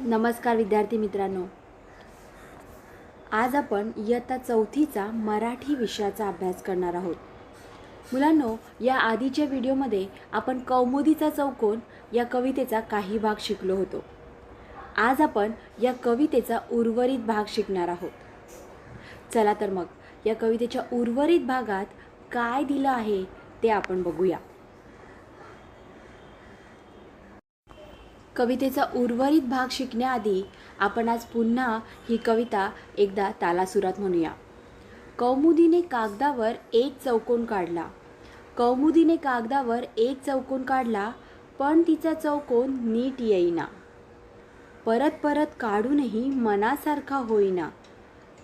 नमस्कार विद्यार्थी मित्रांनो, आज आपण इयत्ता चौथीचा मराठी विषयाचा अभ्यास करणार आहोत. मुलांनो, या आधीच्या व्हिडिओमध्ये आपण कौमुदीचा चौकोन या कवितेचा काही भाग शिकलो होतो. आज आपण या कवितेचा उर्वरित भाग शिकणार आहोत. चला तर मग या कवितेच्या उर्वरित भागात काय दिलं आहे ते आपण बघूया. कवितेचा उर्वरित भाग शिकण्याआधी आपण आज पुन्हा ही कविता एकदा तालासुरात म्हणूया. कौमुदीने कागदावर एक चौकोन काढला. कौमुदीने कागदावर एक चौकोन काढला, पण तिचा चौकोन नीट येईना. परत परत काढूनही मनासारखा होईना.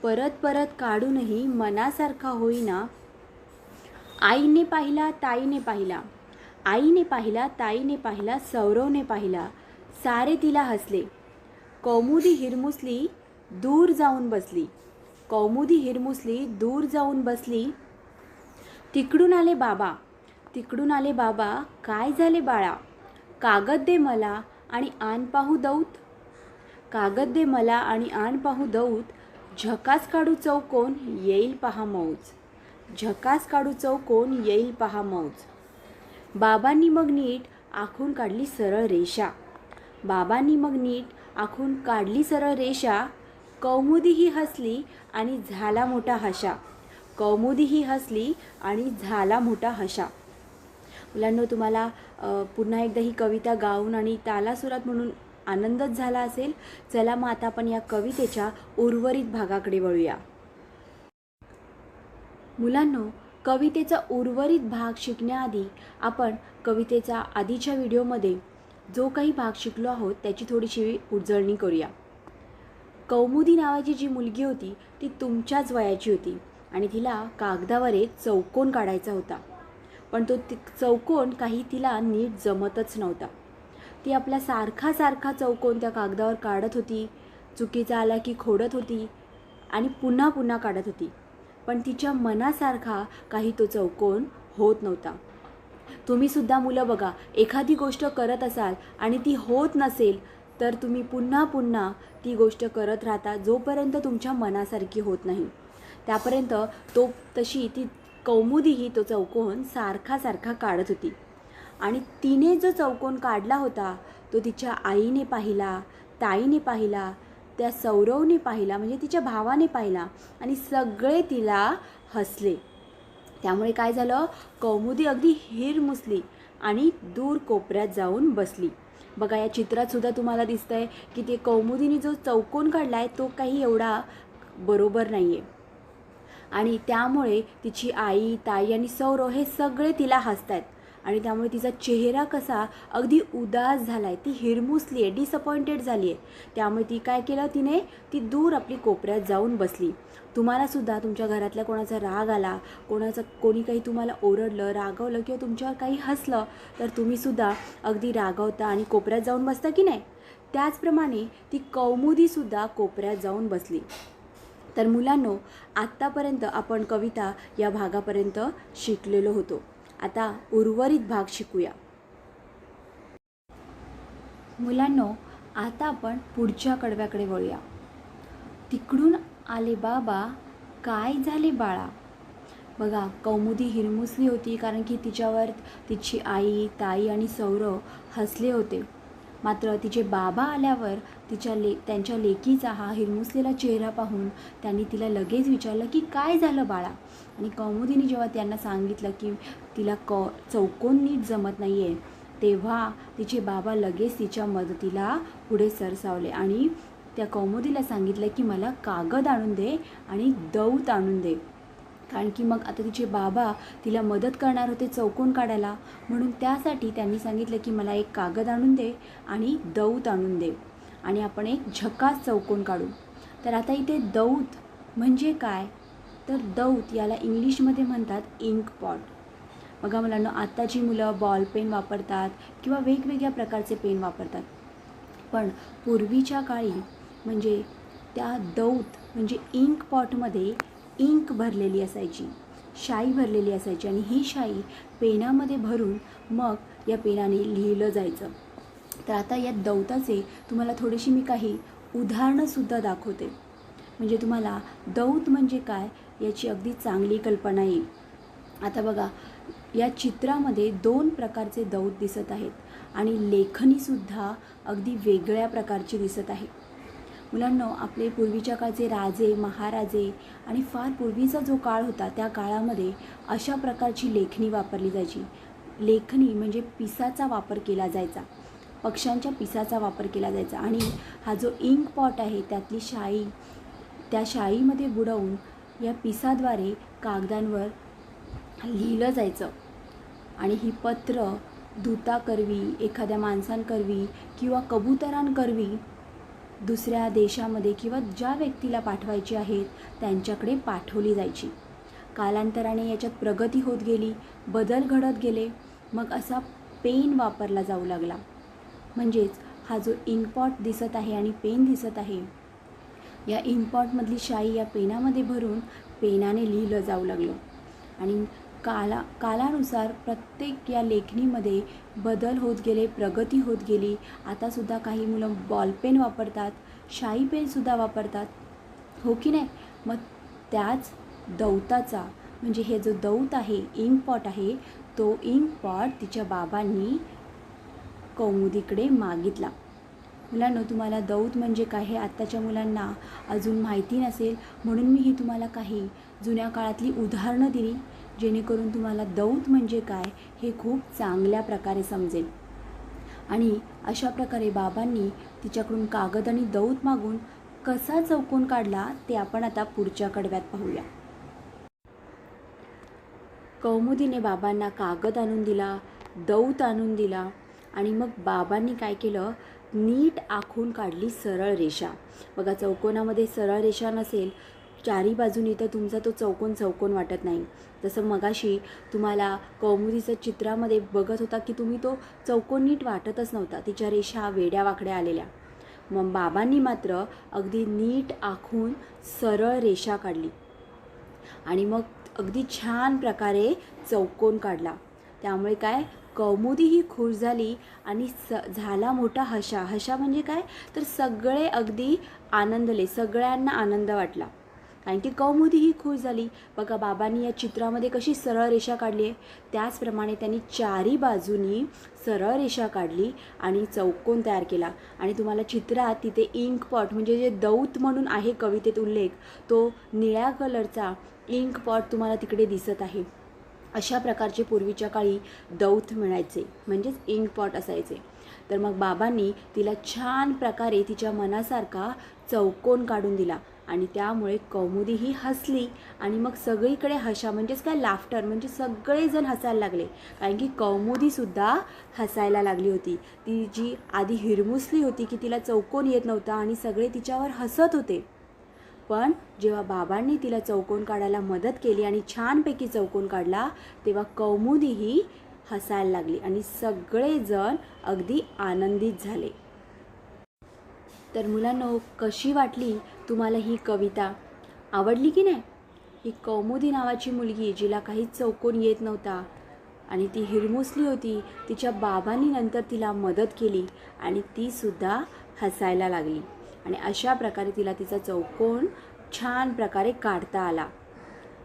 परत परत काढूनही मनासारखा होईना. आईने पाहिला, ताईने पाहिला. आईने पाहिला, ताईने पाहिला, सौरवने पाहिला. सारे तिला हसले. कौमुदी हिरमुसली, दूर जाऊन बसली. कौमुदी हिरमुसली, दूर जाऊन बसली. तिकडून आले बाबा. तिकडून आले बाबा. काय झाले बाळा? कागद दे मला आणि आण पाहू दौत. कागद दे मला आणि आण पाहू दौत. झकास काढू चौकोन, येईल पहा मौज. झकास काढू चौकोन, येईल पहा मौज. बाबांनी मग नीट आखून काढली सरळ रेषा. बाबांनी मग नीट आखून काढली सरळ रेषा. कौमुदी ही हसली आणि झाला मोठा हशा. कौमुदी ही हसली आणि झाला मोठा हशा. मुलांनो, तुम्हाला पुन्हा एकदा ही कविता गाऊन आणि तालासुरात म्हणून आनंदच झाला असेल. चला मग आता आपण या कवितेच्या उर्वरित भागाकडे वळूया. मुलांनो, कवितेचा उर्वरित भाग शिकण्याआधी आपण कवितेचा आधीच्या व्हिडिओमध्ये जो काही भाग शिकलो आहोत त्याची थोडीशी उजळणी करूया. कौमुदी नावाची जी मुलगी होती ती तुमच्याच वयाची होती आणि तिला कागदावर एक चौकोन काढायचा होता, पण तो चौकोन काही तिला नीट जमतच नव्हता. ती आपला सारखा सारखा चौकोन त्या कागदावर काढत होती. चुकीचा आला की खोडत होती आणि पुन्हा पुन्हा काढत होती, पण तिच्या मनासारखा काही तो चौकोन होत नव्हता. तुम्ही सुद्धा मुलं बघा, एखादी गोष्ट करत असाल आणि ती होत नसेल तर तुम्ही पुन्हा पुन्हा ती गोष्ट करत राहता जोपर्यंत तुमच्या मनासारखी होत नाही. त्यापर्यंत तशी ती कौमुदीही तो चौकोन सारखा सारखा काढत होती आणि तिने जो चौकोन काढला होता तो तिच्या आईने पाहिला, ताईने पाहिला, त्या सौरवने पाहिला म्हणजे तिच्या भावाने पाहिला आणि सगळे तिला हसले. त्यामुळे काय झालं, कौमुदी अगदी हिरमुसली आणि दूर कोपऱ्यात जाऊन बसली. बघा, या चित्रात सुद्धा तुम्हाला दिसतंय की ते कौमुदीने जो चौकोन काढला आहे तो काही एवढा बरोबर नाही आहे आणि त्यामुळे तिची आई, ताई आणि सौरव हे सगळे तिला हसत आहेत आणि त्यामुळे तिचा चेहरा कसा अगदी उदास झाला आहे. ती हिरमुसली आहे, डिसअपॉइंटेड झाली आहे. त्यामुळे ती काय केलं, ती दूर आपली कोपऱ्यात जाऊन बसली. तुम्हालासुद्धा तुमच्या घरातल्या कोणाचा राग आला, कोणी काही तुम्हाला ओरडलं, रागवलं किंवा तुमच्यावर काही हसलं तर तुम्हीसुद्धा अगदी रागावता आणि कोपऱ्यात जाऊन बसता की नाही. त्याचप्रमाणे ती कौमुदीसुद्धा कोपऱ्यात जाऊन बसली. तर मुलांनो, आत्तापर्यंत आपण कविता या भागापर्यंत शिकलेलो होतो. आता उर्वरित भाग शिकूया. मुलांनो, आता आपण पुढच्या कडव्याकडे वळूया. तिकडून आले बाबा. काय झाले बाळा? बघा, कौमुदी हिरमुसली होती कारण की तिच्यावर तिची आई, ताई आणि सौरव हसले होते. मात्र तिचे बाबा आल्यावर त्यांच्या लेकीचा हा हिरमुसलेला चेहरा पाहून त्यांनी तिला लगेच विचारलं की काय झालं बाळा. आणि कौमुदीने जेव्हा त्यांना सांगितलं की तिला चौकोन नीट जमत नाही आहे, तेव्हा तिचे बाबा लगेच तिच्या मदतीला पुढे सरसावले आणि त्या कौमुदीला सांगितलं की मला कागद आणून दे आणि दौत आणून दे. कारण की मग आता तिचे बाबा तिला मदत करणार होते चौकोन काढायला, म्हणून त्यासाठी त्यांनी सांगितलं की मला एक कागद आणून दे आणि दौत आणून दे आणि आपण एक झकास चौकोन काढू. तर आता इथे दौत म्हणजे काय, तर दौत याला इंग्लिशमध्ये म्हणतात इंक पॉट. बघा मुलांना, आत्ताची मुलं बॉल पेन वापरतात किंवा वेगवेगळ्या प्रकारचे पेन वापरतात, पण पूर्वीच्या काळी म्हणजे त्या दौत म्हणजे इंक पॉटमध्ये इंक भरलेली असायची, शाई भरलेली असायची आणि ही शाई पेनामध्ये भरून मग या पेनाने लिहिलं जायचं. तर आता या दौताचे तुम्हाला थोडीशी मी काही उदाहरणंसुद्धा दाखवते, म्हणजे तुम्हाला दौत म्हणजे काय याची अगदी चांगली कल्पना येईल. आता बघा, या चित्रामध्ये 2 प्रकारचे दौत दिसत आहेत आणि लेखणीसुद्धा अगदी वेगळ्या प्रकारची दिसत आहे. मुलांनो, आपले पूर्वीच्या काळचे राजे महाराजे आणि फार पूर्वीचा जो काळ होता त्या काळामध्ये अशा प्रकारची लेखणी वापरली जायची. लेखणी म्हणजे पिसाचा वापर केला जायचा, पक्ष्यांच्या पिसाचा वापर केला जायचा. आणि हा जो इंक पॉट आहे त्यातली शाई, त्या शाईमध्ये बुडवून या पिसाद्वारे कागदांवर लिहिलं जायचं. आणि ही पत्र दूताकरवी, एखाद्या माणसांकरवी किंवा कबुतरांकरवी दुसऱ्या देशामध्ये किंवा ज्या व्यक्तीला पाठवायची आहेत त्यांच्याकडे पाठवली जायची. कालांतराने याच्यात प्रगती होत गेली, बदल घडत गेले. मग असा पेन वापरला जाऊ लागला. म्हणजेच हा जो इंकपॉट दिसत आहे आणि पेन दिसत आहे, या इंकपॉटमधली शाई या पेनामध्ये भरून पेनाने लिहिलं जाऊ लागलं. आणि कालानुसार प्रत्येक या लेखणीमध्ये बदल होत गेले, प्रगती होत गेली. आतासुद्धा काही मुलं बॉलपेन वापरतात, शाई पेनसुद्धा वापरतात, हो की नाही. मग त्याच दौताचा, म्हणजे हे जो दौत आहे, इंकपॉट आहे, तो इंकपॉट तिच्या बाबांनी कौमुदीकडे मागितला. मुलांनो, तुम्हाला दौत म्हणजे काय हे आत्ताच्या मुलांना अजून माहिती नसेल, म्हणून मी ही तुम्हाला काही जुन्या काळातली उदाहरणं दिली, जेणेकरून तुम्हाला दौत म्हणजे काय हे खूप चांगल्या प्रकारे समजेल. आणि अशा प्रकारे बाबांनी तिच्याकडून कागद आणि दौत मागून कसा चौकोन काढला ते आपण आता पुढच्या कडव्यात पाहूया. कौमुदीने बाबांना कागद आणून दिला, दौत आणून दिला आणि मग बाबांनी काय केलं, नीट आखून काढली सरळ रेषा. बघा, चौकोनामध्ये सरळ रेषा नसेल, चारी बाजूनी, तर तुमचा तो चौकोन वाटत नाही. जसं मगाशी तुम्हाला कौमुदीच्या चित्रामध्ये बघत होता की तुम्ही तो चौकोन नीट वाटतच नव्हता, तिच्या रेषा वेड्या वाकड्या आलेल्या. मग बाबांनी मात्र अगदी नीट आखून सरळ रेषा काढली आणि मग अगदी छान प्रकारे चौकोन काढला. त्यामुळे काय, कौमुदी ही खुश झाली आणि झाला मोठा हशा म्हणजे काय, तर सगळे अगदी आनंदले, सगळ्यांना आनंद वाटला, कारण की कौमुदी ही खुश झाली. बघा, बाबांनी या चित्रामध्ये कशी सरळ रेषा काढली आहे, त्याचप्रमाणे त्यांनी चारी बाजूनी सरळ रेषा काढली आणि चौकोन तयार केला. आणि तुम्हाला चित्रात तिथे इंकपॉट, म्हणजे जे दौत म्हणून आहे कवितेत उल्लेख, तो निळ्या कलरचा इंकपॉट तुम्हाला तिकडे दिसत आहे. अशा प्रकारचे पूर्वीच्या काळी दौत मिळायचे, म्हणजेच इंकपॉट असायचे. तर मग बाबांनी तिला छान प्रकारे तिच्या मनासारखा चौकोन काढून दिला आणि त्यामुळे कौमुदी ही हसली. आणि मग सगळीकडे हशा, म्हणजेच काय, लाफ्टर, म्हणजे सगळेजण हसायला लागले, कारण की कौमुदीसुद्धा हसायला लागली होती. ती जी आधी हिरमुसली होती की तिला चौकोन येत नव्हता आणि सगळे तिच्यावर हसत होते, पण जेव्हा बाबांनी तिला चौकोन काढायला मदत केली आणि छानपैकी चौकोन काढला, तेव्हा कौमुदीही हसायला लागली आणि सगळेजण अगदी आनंदित झाले. तर मुलांनो, कशी वाटली तुम्हाला ही कविता, आवडली की नाही. ही कौमुदी नावाची मुलगी, जिला काहीच चौकोन येत नव्हता आणि ती हिरमुसली होती, तिच्या बाबांनी नंतर तिला मदत केली आणि तीसुद्धा हसायला लागली आणि अशा प्रकारे तिला तिचा चौकोन छान प्रकारे काढता आला.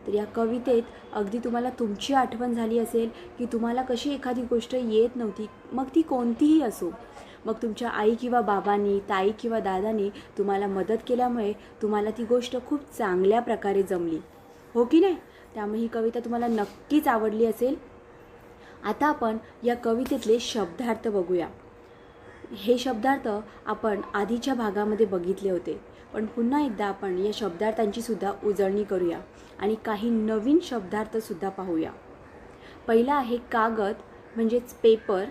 तर या कवितेत अगदी तुम्हाला तुमची आठवण झाली असेल की तुम्हाला कशी एखादी गोष्ट येत नव्हती, मग ती कोणतीही असो, मग तुमच्या आई किंवा बाबांनी, ताई किंवा दादांनी तुम्हाला मदत केल्यामुळे तुम्हाला ती गोष्ट खूप चांगल्या प्रकारे जमली, हो की नाही. त्यामुळे ही कविता तुम्हाला नक्कीच आवडली असेल. आता आपण या कवितेतले शब्दार्थ बघूया. हे शब्दार्थ आपण आधीच्या भागामध्ये बघितले होते, पण पुन्हा एकदा आपण या शब्दार्थांची सुद्धा उजळणी करूया आणि काही नवीन शब्दार्थसुद्धा पाहूया. पहिला आहे कागद, म्हणजेच पेपर.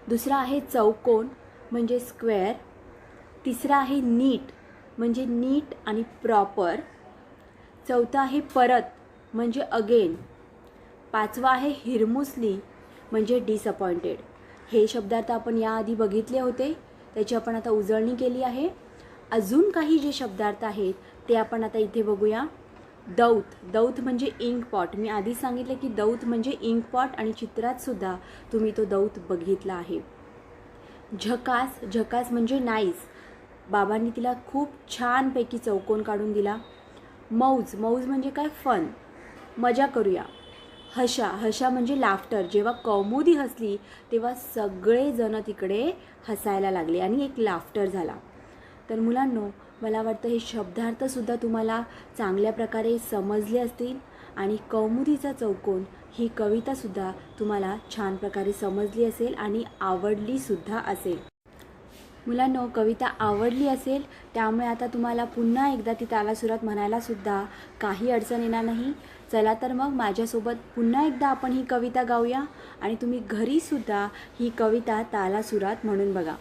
दुसरा आहे चौकोन, म्हणजे स्क्वेअर. तिसरा आहे नीट, म्हणजे नीट आणि प्रॉपर. चौथा आहे परत, म्हणजे अगेन. पाचवा आहे हिरमुसली, म्हणजे डिसअपॉइंटेड. हे शब्दार्थ आपण याआधी बघितले होते, त्याची आपण आता उजळणी केली आहे. अजून काही जे शब्दार्थ आहेत ते आपण आता इथे बघूया. दौत म्हणजे इंकपॉट. मी आधी सांगितले की दौत म्हणजे इंकपॉट आणि चित्रात सुद्धा तुम्ही तो दौत बघितला आहे. झकास, झकास म्हणजे नाईस. बाबांनी तिला खूप छानपैकी चौकोन काढून दिला. मौज, मौज म्हणजे काय? फन, मजा करूया. हशा, हशा म्हणजे लाफ्टर. जेव्हा कौमुदी हसली तेव्हा सगळेजण तिकडे हसायला लागले आणि एक लाफ्टर झाला. तर मुलांनो, मला वाटतं हे शब्दार्थसुद्धा तुम्हाला चांगल्या प्रकारे समजले असतील आणि कौमुदीचा चौकोन ही कवितासुद्धा तुम्हाला छान प्रकारे समजली असेल आणि आवडलीसुद्धा असेल. मुलांनो, कविता आवडली असेल त्यामुळे आता तुम्हाला पुन्हा एकदा ती तालासुरात म्हणायलासुद्धा काही अडचण येणार नाही. चला तर मग माझ्यासोबत पुन्हा एकदा आपण ही कविता गाऊया आणि तुम्ही घरीसुद्धा ही कविता तालासुरात म्हणून बघा.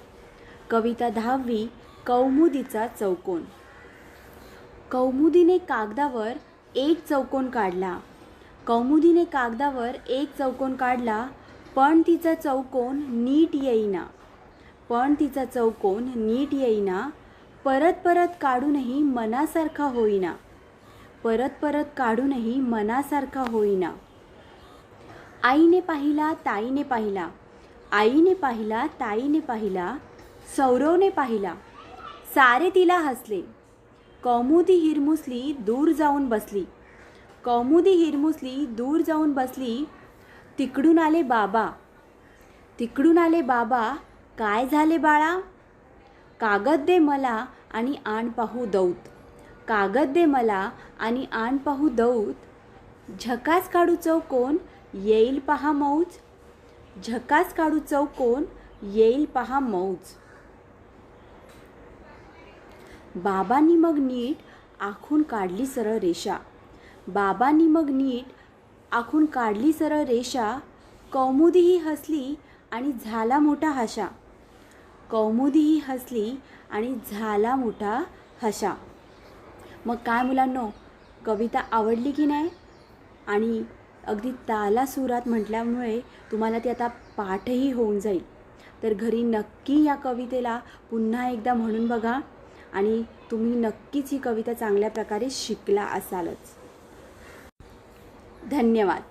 कविता 10वी, कौमुदीचा चौकोन. कौमुदीने कागदावर एक चौकोन काढला. कौमुदीने कागदावर एक चौकोन काढला, पण तिचा चौकोन नीट येईना. पण तिचा चौकोन नीट येईना. परत परत काढूनही मनासारखा होईना. परत परत काढूनही मनासारखा होईना. आईने पाहिला, ताईने पाहिला. आईने पाहिला, ताईने पाहिला. सौरवने पाहिला. सारे तिला हसले. कौमुदी हिरमुसली दूर जाऊन बसली. कौमुदी हिरमुसली दूर जाऊन बसली. तिकडून आले बाबा. तिकडून आले बाबा. काय झाले बाळा? कागद दे मला आणि आण पाहू दौत. कागद दे मला आणि आण पाहू दौत. झकास काढू चौकोन, येईल पहा मौज. झकास काढू चौकोन, येईल पहा मौज. बाबांनी मग नीट आखून काढली सरळ रेषा. बाबांनी मग नीट आखून काढली सरळ रेषा. कौमुदीही हसली आणि झाला मोठा हशा. कौमुदीही हसली आणि झाला मोठा हशा. मग काय मुलांनो, कविता आवडली की नाही? आणि अगदी तालासुरात म्हटल्यामुळे तुम्हाला ती आता पाठही होऊन जाईल. तर घरी नक्की या कवितेला पुन्हा एकदा म्हणून बघा आणि तुम्ही नक्कीच ही कविता चांगल्या प्रकारे शिकला असालच. धन्यवाद.